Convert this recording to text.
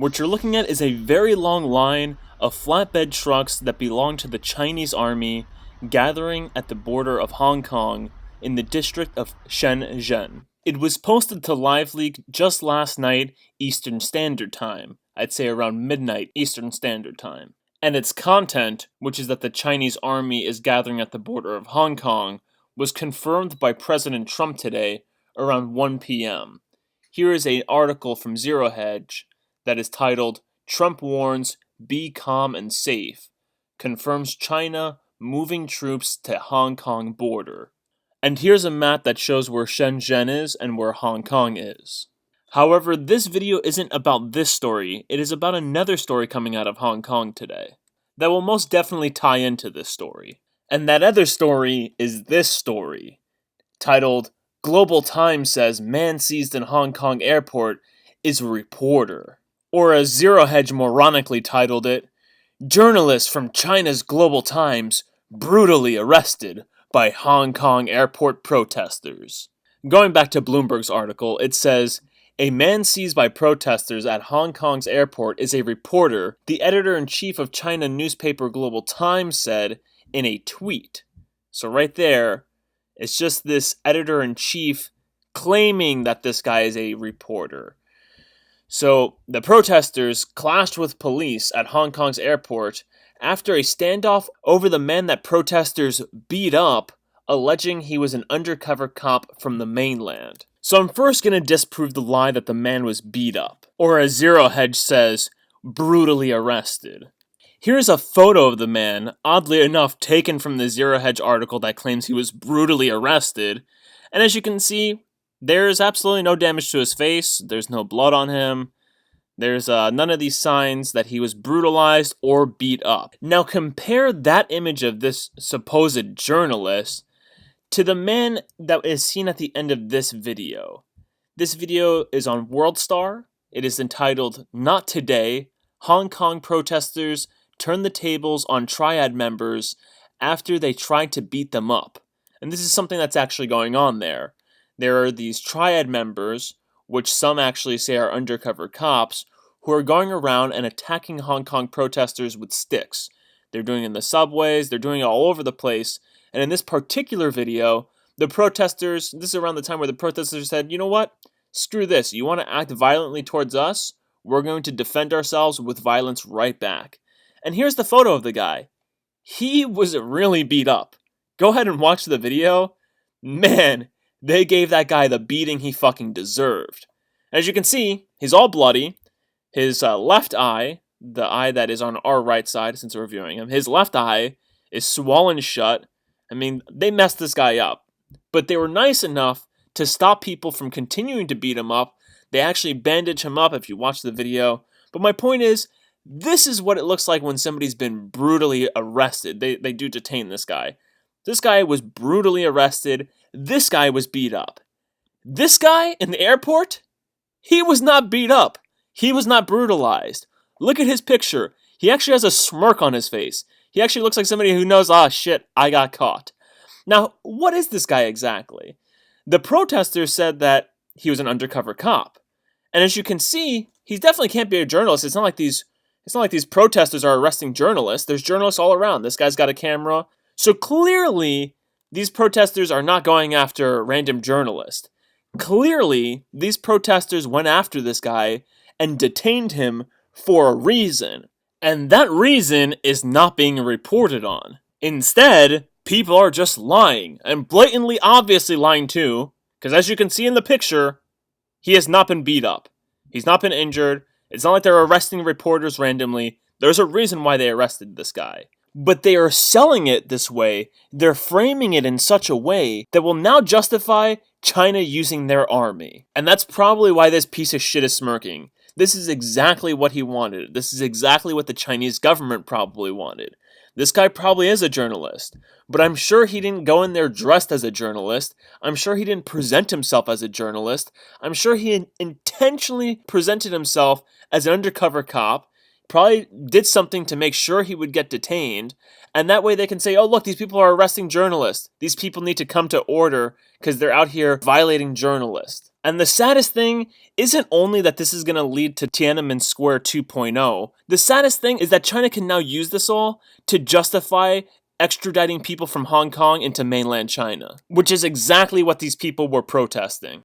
What you're looking at is a very long line of flatbed trucks that belong to the Chinese army gathering at the border of Hong Kong in the district of Shenzhen. It was posted to LiveLeak just last night Eastern Standard Time, I'd say around midnight Eastern Standard Time. And its content, which is that the Chinese army is gathering at the border of Hong Kong, was confirmed by President Trump today around 1 p.m. Here is an article from Zero Hedge that is titled, "Trump Warns, Be Calm and Safe, Confirms China Moving Troops to Hong Kong Border." And here's a map that shows where Shenzhen is and where Hong Kong is. However, this video isn't about this story, it is about another story coming out of Hong Kong today that will most definitely tie into this story. And that other story is this story, titled, "Global Times Says Man Seized in Hong Kong Airport is a Reporter." Or as Zero Hedge moronically titled it, "Journalists from China's Global Times brutally arrested by Hong Kong airport protesters." Going back to Bloomberg's article, it says, "A man seized by protesters at Hong Kong's airport is a reporter," the editor-in-chief of China newspaper Global Times said in a tweet. So right there, it's just this editor-in-chief claiming that this guy is a reporter. So the protesters clashed with police at Hong Kong's airport after a standoff over the man that protesters beat up, alleging he was an undercover cop from the mainland. So I'm first going to disprove the lie that the man was beat up, or as Zero Hedge says, brutally arrested. Here's a photo of the man, oddly enough taken from the Zero Hedge article that claims he was brutally arrested, and as you can see, there's absolutely no damage to his face, there's no blood on him, there's none of these signs that he was brutalized or beat up. Now compare that image of this supposed journalist to the man that is seen at the end of this video. This video is on WorldStar. It is entitled, "Not Today, Hong Kong Protesters Turn the Tables on Triad Members After They Tried to Beat Them Up." And this is something that's actually going on there. There are these Triad members, which some actually say are undercover cops, who are going around and attacking Hong Kong protesters with sticks. They're doing it in the subways, they're doing it all over the place. And in this particular video, the protesters, this is around the time where the protesters said, you know what? Screw this. You want to act violently towards us? We're going to defend ourselves with violence right back. And here's the photo of the guy. He was really beat up. Go ahead and watch the video. Man, they gave that guy the beating he fucking deserved. As you can see, he's all bloody. His left eye, the eye that is on our right side since we're viewing him, his left eye is swollen shut. I mean, they messed this guy up. But they were nice enough to stop people from continuing to beat him up. They actually bandage him up if you watch the video. But my point is, this is what it looks like when somebody's been brutally arrested. They do detain this guy. This guy was brutally arrested. This guy was beat up. This guy in the airport, he was not beat up. He was not brutalized. Look at his picture. He actually has a smirk on his face. He actually looks like somebody who knows, shit, I got caught. Now, what is this guy exactly? The protesters said that he was an undercover cop. And as you can see, he definitely can't be a journalist. It's not like these protesters are arresting journalists. There's journalists all around. This guy's got a camera. So clearly, these protesters are not going after random journalists. Clearly, these protesters went after this guy and detained him for a reason. And that reason is not being reported on. Instead, people are just lying, and blatantly obviously lying too, because as you can see in the picture, he has not been beat up. He's not been injured. It's not like they're arresting reporters randomly. There's a reason why they arrested this guy. But they are selling it this way. They're framing it in such a way that will now justify China using their army. And that's probably why this piece of shit is smirking. This is exactly what he wanted. This is exactly what the Chinese government probably wanted. This guy probably is a journalist, but I'm sure he didn't go in there dressed as a journalist. I'm sure he didn't present himself as a journalist. I'm sure he intentionally presented himself as an undercover cop, probably did something to make sure he would get detained, and that way they can say, oh look, these people are arresting journalists. These people need to come to order because they're out here violating journalists. And the saddest thing isn't only that this is going to lead to Tiananmen Square 2.0, the saddest thing is that China can now use this all to justify extraditing people from Hong Kong into mainland China, which is exactly what these people were protesting.